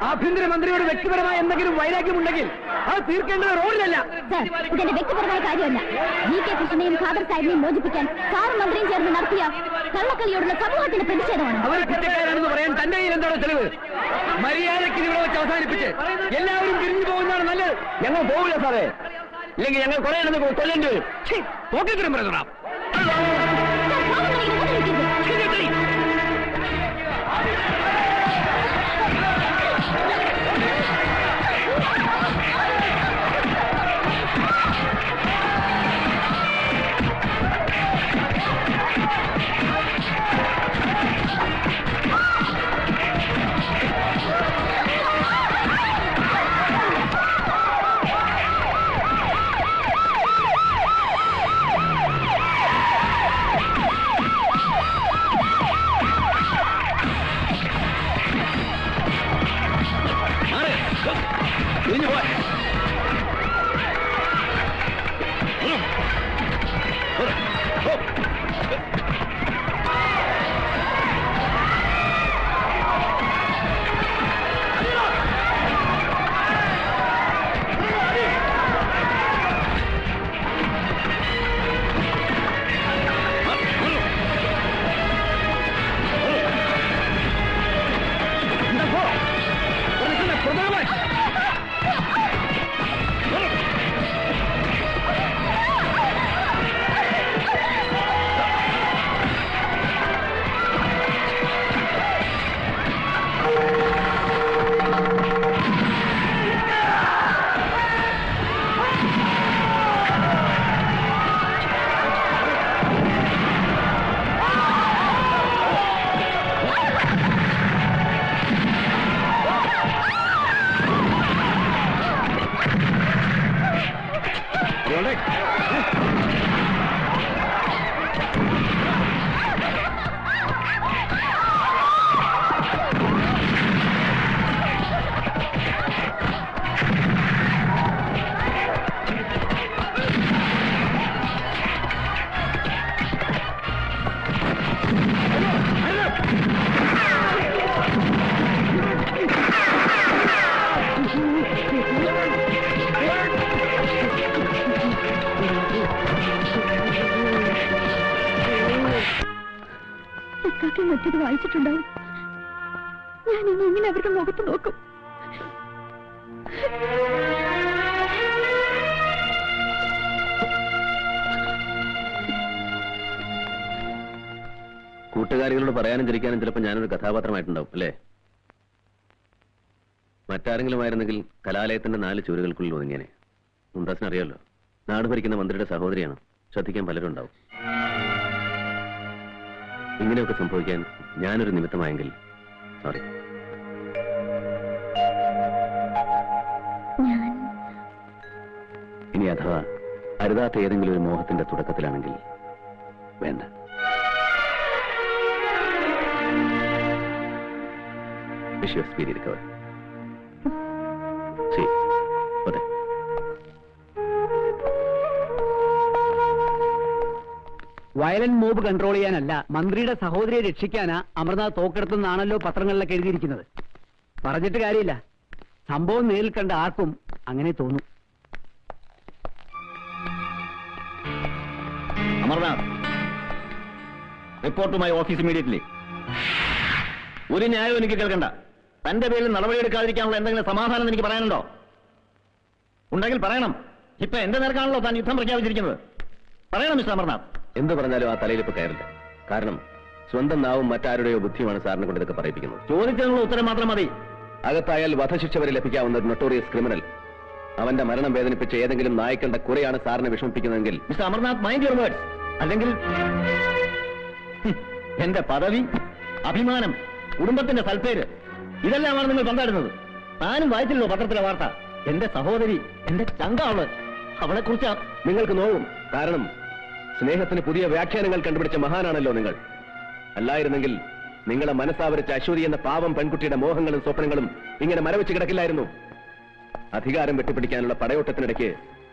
ആഭ്യന്തരമന്ത്രിയോട് വ്യക്തിപരമായ എന്തെങ്കിലും വൈരാഗ്യമുണ്ടെങ്കിൽ അത് തീർക്കേണ്ടത് റോഡിലല്ല. ഇതെന്റെ വ്യക്തിപരമായ കാര്യമല്ല. VK കൃഷ്ണനെയും ഖാദർ സാഹിബിനെയും മോചിപ്പിക്കാൻ സാറും മന്ത്രിയും ചേർന്ന് നടത്തിയ കള്ളക്കളിയോടുള്ള സമൂഹത്തിന്റെ പ്രതിഷേധമാണ്. അവർ കുറ്റക്കാരാണെന്ന് പറയാൻ തന്റെ കയ്യിൽ എന്താണ് തെളിവ്? മര്യാദയ്ക്ക് ഇവിടെ വെച്ച് അവസാനിപ്പിച്ച് എല്ലാവരും പിരിഞ്ഞു പോകുന്നതാണ് നല്ലത്. ഞങ്ങൾ പോകില്ല സാറേ, ഇല്ലെങ്കിൽ ഞങ്ങൾ കുറെ കൊല്ലേണ്ടി വരും. പോക്കിത്തരം പറഞ്ഞോളാം. മറ്റത് വായിച്ചിട്ടുണ്ടാവും. ഞാൻ ഇനി എങ്ങനെ അവരുടെ മുഖത്ത് നോക്കും? കൂട്ടുകാരികളോട് പറയാനും ചിരിക്കാനും ചിലപ്പോൾ ഞാനൊരു കഥാപാത്രമായിട്ടുണ്ടാവും അല്ലേ? മറ്റാരെങ്കിലും ആയിരുന്നെങ്കിൽ കലാലയത്തിന്റെ 4 ചുവരുകൾക്കുള്ളിൽ ഒതുങ്ങിയനെ. മുംതാസിന് അറിയാമല്ലോ, നാട് ഭരിക്കുന്ന മന്ത്രിയുടെ സഹോദരിയാണ്. ശ്രദ്ധിക്കാൻ പലരും ഉണ്ടാവും. ഇങ്ങനെയൊക്കെ സംഭവിക്കാൻ ഞാനൊരു നിമിത്തമായെങ്കിൽ സോറി. ഇനി അഥവാ അരുതാത്ത ഏതെങ്കിലും ഒരു മോഹത്തിന്റെ തുടക്കത്തിലാണെങ്കിൽ വേണ്ട. Wish you speedy recovery. ശരി, അതെ. വയലന്റ് മോബ് കൺട്രോൾ ചെയ്യാനല്ല, മന്ത്രിയുടെ സഹോദരിയെ രക്ഷിക്കാനാ അമർനാഥ് തോക്കെടുത്തെന്നാണല്ലോ പത്രങ്ങളിലൊക്കെ എഴുതിയിരിക്കുന്നത്. പറഞ്ഞിട്ട് കാര്യമില്ല, സംഭവം നേരിൽ കണ്ട ആർക്കും അങ്ങനെ തോന്നും. Amarnath, report my office immediately. ഒരു ന്യായവും എനിക്ക് കേൾക്കണ്ട. തന്റെ പേരിൽ നടപടിയെടുക്കാതിരിക്കാനുള്ള എന്തെങ്കിലും സമാധാനം എനിക്ക് പറയാനുണ്ടോ? ഉണ്ടെങ്കിൽ പറയണം. ഇപ്പൊ എന്റെ നേർക്കാണല്ലോ താൻ യുദ്ധം പ്രഖ്യാപിച്ചിരിക്കുന്നത്. പറയണം മിസ്റ്റർ അമർനാഥ്. എന്ത് പറഞ്ഞാലും ആ തലയിൽ ഇപ്പൊ കയറില്ല. കാരണം സ്വന്തം നാവും മറ്റാരുടെയോ ബുദ്ധിയുമാണ് സാറിനെ കൊണ്ട് ഇതൊക്കെ പറയിപ്പിക്കുന്നത്. ചോദിച്ചതിനുള്ള ഉത്തരം മാത്രം മതി. അകത്തായാൽ വധശിക്ഷ വരെ ലഭിക്കാവുന്ന ഒരു നൊട്ടോറിയസ് ക്രിമിനൽ. അവന്റെ മരണം വേദനിപ്പിച്ച ഏതെങ്കിലും നായ്ക്കളുടെ കുറയാണ് സാറിനെ വിഷമിപ്പിക്കുന്നതെങ്കിൽ mister Amarnath mind your words. അല്ലെങ്കിൽ എന്റെ പദവി, അഭിമാനം, കുടുംബത്തിന്റെ സൽപ്പേര് ഇതെല്ലാമാണ് നിങ്ങൾ പന്താടുന്നത്. താനും വായിച്ചല്ലോ പത്രത്തിലെ വാർത്ത. എന്റെ സഹോദരി, എന്റെ ചങ്കാവള്, അവളെ കുറിച്ച് നിങ്ങൾക്ക് നോവും. കാരണം സ്നേഹത്തിന് പുതിയ വ്യാഖ്യാനങ്ങൾ കണ്ടുപിടിച്ച മഹാനാണല്ലോ നിങ്ങൾ. അല്ലായിരുന്നെങ്കിൽ നിങ്ങളെ മനസ്സാവരിച്ച അശ്വതി എന്ന പാവം പെൺകുട്ടിയുടെ മോഹങ്ങളും സ്വപ്നങ്ങളും ഇങ്ങനെ മരവിച്ച് കിടക്കില്ലായിരുന്നു. അധികാരം വെട്ടിപ്പിടിക്കാനുള്ള പടയോട്ടത്തിനിടയ്ക്ക്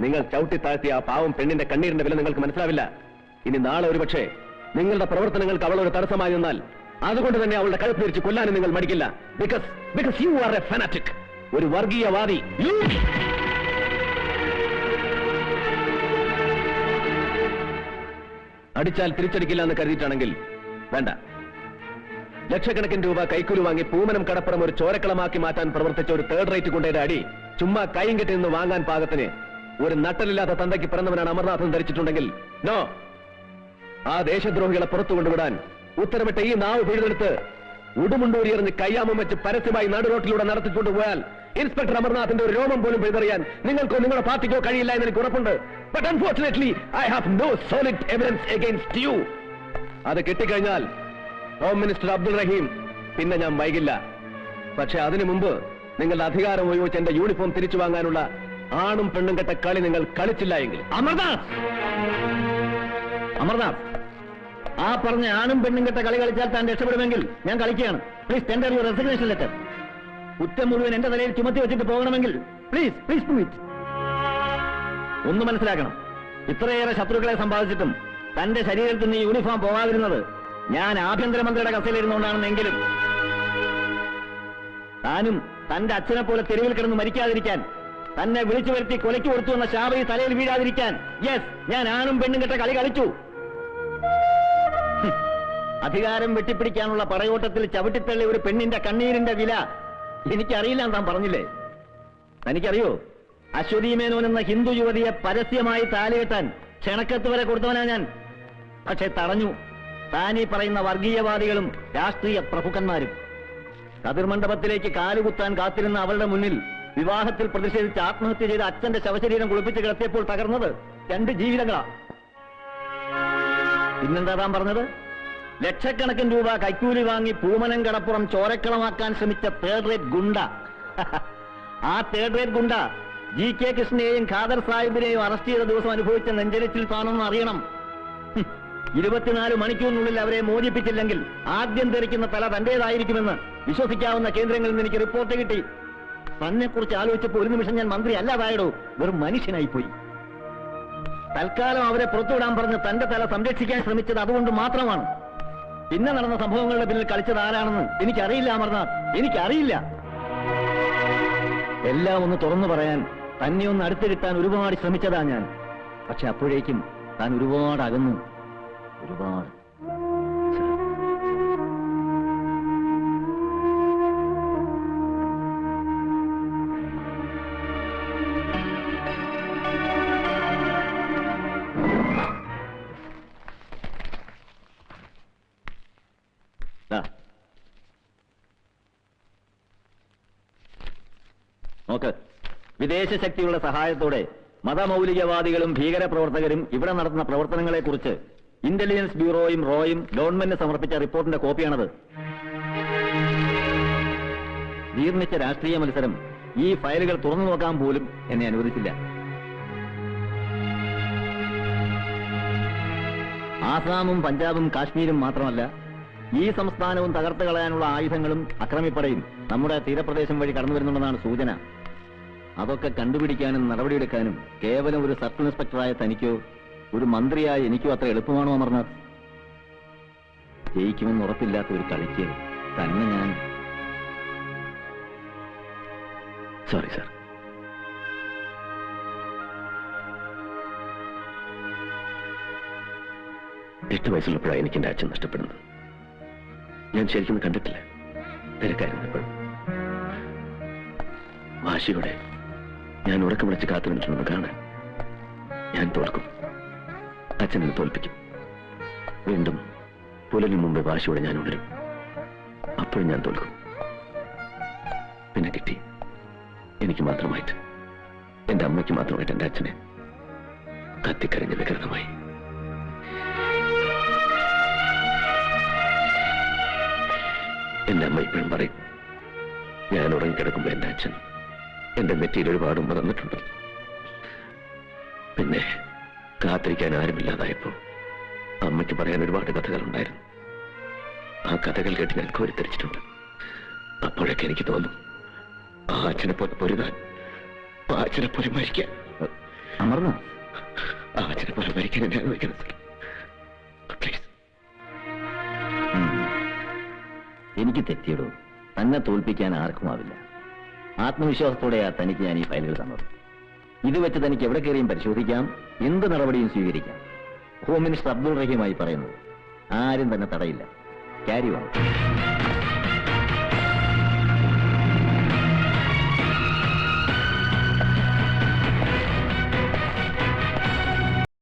നിങ്ങൾ ചവിട്ടിത്താഴ്ത്തിയ ആ പാവം പെണ്ണിന്റെ കണ്ണീരിന്റെ വില നിങ്ങൾക്ക് മനസ്സിലാവില്ല. ഇനി നാളെ ഒരുപക്ഷെ നിങ്ങളുടെ പ്രവർത്തനങ്ങൾക്ക് അവളൊരു തടസ്സമായി നിന്നാൽ അതുകൊണ്ട് തന്നെ അവളുടെ കഴുത്ത് തിരിച്ച് കൊല്ലാനും നിങ്ങൾ മടിക്കില്ല. ബിക്കോസ് യു ആർ എ ഫാനാറ്റിക്, ഒരു വർഗീയവാദി. അടിച്ചാൽ തിരിച്ചടിക്കില്ല എന്ന് കരുതിയിട്ടാണെങ്കിൽ വേണ്ട. ലക്ഷക്കണക്കിന് രൂപ കൈക്കൂലി വാങ്ങി പൂമനം കടപ്പുറം ഒരു ചോരക്കളമാക്കി മാറ്റാൻ പ്രവർത്തിച്ച ഒരു തേർഡ് റേറ്റ് കൊണ്ടേടെ അടി ചുമ്മാ കൈയും കെട്ടി നിന്ന് വാങ്ങാൻ പാകത്തിന് ഒരു നട്ടലില്ലാത്ത തന്തയ്ക്ക് പിറന്നവനാണ് അമർനാഥൻ ധരിച്ചിട്ടുണ്ടെങ്കിൽ നോ, ആ ദേശദ്രോഹികളെ പുറത്തു കൊണ്ടുവിടാൻ ഉത്തരവിട്ട ഈ നാവ് പിഴുതെടുത്ത് ഉടുമുണ്ടൂരിയെറിഞ്ഞ് കയ്യാമം വെച്ച് പരസ്യമായി നടുറോട്ടിലൂടെ നടത്തിക്കൊണ്ടുപോയാൽ ഇൻസ്പെക്ടർ അമർനാഥിന്റെ ഒരു രോമം പോലും പിഴുതെറിയാൻ നിങ്ങൾക്കോ നിങ്ങളുടെ പാർട്ടിക്കോ കഴിയില്ല എന്ന് എനിക്ക് ഉറപ്പുണ്ട്. But unfortunately I have no solid evidence against you. അത് കിട്ടിക്കഴിഞ്ഞാൽ ഹോം മിനിസ്റ്റർ അബ്ദുൾ റഹീം പിന്നെ ഞാൻ വൈകില്ല. പക്ഷെ അതിനു മുമ്പ് നിങ്ങളുടെ അധികാരം ഉപയോഗിച്ച് എന്റെ യൂണിഫോം തിരിച്ചു വാങ്ങാനുള്ള ആണും പെണ്ണും കെട്ട കളി നിങ്ങൾ കളിച്ചില്ല എങ്കിൽ. അമർനാഥ്, ആ പറഞ്ഞ ആണും പെണ്ണും കെട്ട കളി കളിച്ചാൽ താൻ രക്ഷപ്പെടുമെങ്കിൽ ഞാൻ കളിക്കുകയാണ്. Please tender your resignation letter. കുറ്റം മുഴുവൻ എന്റെ തലയിൽ ചുമത്തി വെച്ചിട്ട് പോകണമെങ്കിൽ പ്ലീസ് ഡു ഇറ്റ്. ഒന്ന് മനസ്സിലാക്കണം, ഇത്രയേറെ ശത്രുക്കളെ സമ്പാദിച്ചിട്ടും തന്റെ ശരീരത്തിൽ നിന്ന് യൂണിഫോം പോകാതിരുന്നത് ഞാൻ ആഭ്യന്തരമന്ത്രിയുടെ കസേലിരുന്നുകൊണ്ടാണെന്നെങ്കിലും താനും തന്റെ അച്ഛനെ പോലെ തെരുവിൽ കിടന്ന് മരിക്കാതിരിക്കാൻ, തന്നെ വിളിച്ചു വരുത്തി കൊലയ്ക്ക് കൊടുത്തു എന്ന ശാപി തലയിൽ വീഴാതിരിക്കാൻ യെസ്, ഞാൻ ആണും പെണ്ണും കെട്ട കളി കളിച്ചു. അധികാരം വെട്ടിപ്പിടിക്കാനുള്ള പടയോട്ടത്തിൽ ചവിട്ടിത്തള്ളി ഒരു പെണ്ണിന്റെ കണ്ണീരിന്റെ വില എനിക്കറിയില്ല താൻ പറഞ്ഞില്ലേ? തനിക്കറിയോ, അശ്വതി മേനോൻ എന്ന ഹിന്ദു യുവതിയെ പരസ്യമായി താലികെട്ടാൻ ക്ഷണക്കത്ത് വരെ കൊടുത്തവനാ ഞാൻ. പക്ഷെ തടഞ്ഞു താനീ പറയുന്ന വർഗീയവാദികളും രാഷ്ട്രീയ പ്രഭുക്കന്മാരും. കതിർമണ്ഡപത്തിലേക്ക് കാലുകുത്താൻ കാത്തിരുന്ന അവളുടെ മുന്നിൽ വിവാഹത്തിൽ പ്രതിഷേധിച്ച് ആത്മഹത്യ ചെയ്ത അച്ഛന്റെ ശവശരീരം കുളിപ്പിച്ച് കിടത്തിയപ്പോൾ തകർന്നത് 2 ജീവിതങ്ങളാ. പിന്നെന്താ താൻ പറഞ്ഞത്? ലക്ഷക്കണക്കിന് രൂപ കൈക്കൂലി വാങ്ങി പൂമനം കടപ്പുറം ചോരക്കളമാക്കാൻ ശ്രമിച്ച തേർഡ് റേറ്റ് ഗുണ്ട. ആ തേർഡ് റേറ്റ് ഗുണ്ട GK കൃഷ്ണയെയും ഖാദർ സാഹിബിനെയും അറസ്റ്റ് ചെയ്ത ദിവസം അനുഭവിച്ച നെഞ്ചരിച്ചിൽ താണെന്ന് അറിയണം. 24 മണിക്കൂറിനുള്ളിൽ അവരെ മോചിപ്പിച്ചില്ലെങ്കിൽ ആദ്യം തെറിക്കുന്ന തല തന്റേതായിരിക്കുമെന്ന് വിശ്വസിക്കാവുന്ന കേന്ദ്രങ്ങളിൽ നിന്ന് എനിക്ക് റിപ്പോർട്ട് കിട്ടി. തന്നെക്കുറിച്ച് ആലോചിച്ചപ്പോൾ ഒരു നിമിഷം ഞാൻ മന്ത്രി അല്ലാതായടോ, വെറും മനുഷ്യനായിപ്പോയി. തൽക്കാലം അവരെ പുറത്തുവിടാൻ പറഞ്ഞ് തന്റെ തല സംരക്ഷിക്കാൻ ശ്രമിച്ചത് അതുകൊണ്ട് മാത്രമാണ്. പിന്നെ നടന്ന സംഭവങ്ങളുടെ പിന്നിൽ കളിച്ചത് ആരാണെന്ന് എനിക്കറിയില്ല അമർനാഥ്, എനിക്കറിയില്ല. എല്ലാം ഒന്ന് തുറന്നു പറയാൻ, തന്നെ ഒന്ന് അടുത്ത് കിട്ടാൻ ഒരുപാട് ശ്രമിച്ചതാ ഞാൻ. പക്ഷെ അപ്പോഴേക്കും താൻ ഒരുപാട് അകന്നു, ഒരുപാട്. നോക്ക്, വിദേശ ശക്തികളുടെ സഹായത്തോടെ മതമൗലികവാദികളും ഭീകരപ്രവർത്തകരും ഇവിടെ നടത്തുന്ന പ്രവർത്തനങ്ങളെക്കുറിച്ച് ഇന്റലിജൻസ് ബ്യൂറോയും റോയും ഗവൺമെന്റിന് സമർപ്പിച്ച റിപ്പോർട്ടിന്റെ കോപ്പിയാണത്. ജീർണിച്ച രാഷ്ട്രീയ മത്സരം ഈ ഫയലുകൾ തുറന്നു നോക്കാൻ പോലും എന്നെ അനുവദിച്ചില്ല. ആസാമും പഞ്ചാബും കാശ്മീരും മാത്രമല്ല, ഈ സംസ്ഥാനവും തകർത്ത് കളയാനുള്ള ആയുധങ്ങളും അക്രമിപ്പടയും നമ്മുടെ തീരപ്രദേശം വഴി കടന്നു വരുന്നുണ്ടെന്നാണ് സൂചന. അതൊക്കെ കണ്ടുപിടിക്കാനും നടപടിയെടുക്കാനും കേവലം ഒരു സർക്കിൾ ഇൻസ്പെക്ടറായ തനിക്കോ ഒരു മന്ത്രിയായ എനിക്കോ അത്ര എളുപ്പമാണോ അമർനാഥ്? ജയിക്കുമെന്ന് ഉറപ്പില്ലാത്ത ഒരു കളിക്ക് തന്നെ ഞാൻ... സോറി സാർ. എട്ട് വയസ്സുള്ളപ്പോഴാണ് എനിക്ക് എന്റെ അച്ഛൻ നഷ്ടപ്പെടുന്നത്. ഞാൻ ശരിക്കും കണ്ടിട്ടില്ല, തിരക്കായിരുന്നപ്പോഴും. വാശിയോടെ ഞാൻ ഉറക്കം വിളിച്ച് കാത്തുനിന്നിട്ടുണ്ടെന്ന് കാണാൻ. ഞാൻ തോൽക്കും, അച്ഛനെ തോൽപ്പിക്കും. വീണ്ടും പുലരിന് മുമ്പ് വാശിയോടെ ഞാൻ ഉണരും. അപ്പോഴും ഞാൻ തോൽക്കും. പിന്നെ കിട്ടി എനിക്ക് മാത്രമായിട്ട്, എന്റെ അമ്മയ്ക്ക് മാത്രമായിട്ട് എന്റെ അച്ഛനെ കത്തിക്കരഞ്ഞ വികൃതമായി. എന്റെ അമ്മ ഇപ്പോഴും പറയും, ഞാൻ ഉറങ്ങിക്കിടക്കുമ്പോ എന്റെ അച്ഛൻ എന്റെ നെറ്റിയിൽ ഒരുപാട് ഉമ്മ തന്നിട്ടുണ്ട്. പിന്നെ കാത്തിരിക്കാൻ ആരുമില്ലാതായപ്പോ അമ്മയ്ക്ക് പറയാൻ ഒരുപാട് കഥകളുണ്ടായിരുന്നു. ആ കഥകൾ കേട്ട് ഞാൻ കോരിത്തരിച്ചിട്ടുണ്ട്. അപ്പോഴൊക്കെ എനിക്ക് തോന്നും, ആ അച്ഛനെ പോലെ പൊരുതാൻ, ആ അച്ഛനെ പോലെ മരിക്കാൻ. അമർന്ന ആ അച്ഛനെ പോലെ മരിക്കാൻ എന്നെ അനുവദിക്കണം. പ്ലീസ്. എനിക്ക് തെറ്റിയിടും. തന്നെ തോൽപ്പിക്കാൻ ആർക്കുമാവില്ല. ആത്മവിശ്വാസത്തോടെയാ തനിക്ക് ഞാൻ ഈ ഫയലുകൾ തന്നത്. ഇത് വെച്ച് തനിക്ക് എവിടെ കയറിയും പരിശോധിക്കാം, എന്ത് നടപടിയും സ്വീകരിക്കാം. ഹോം മിനിസ്റ്റർ അബ്ദുൾ റഹീമായി പറയുന്നത് ആരും തന്നെ തടയില്ല. Carry on.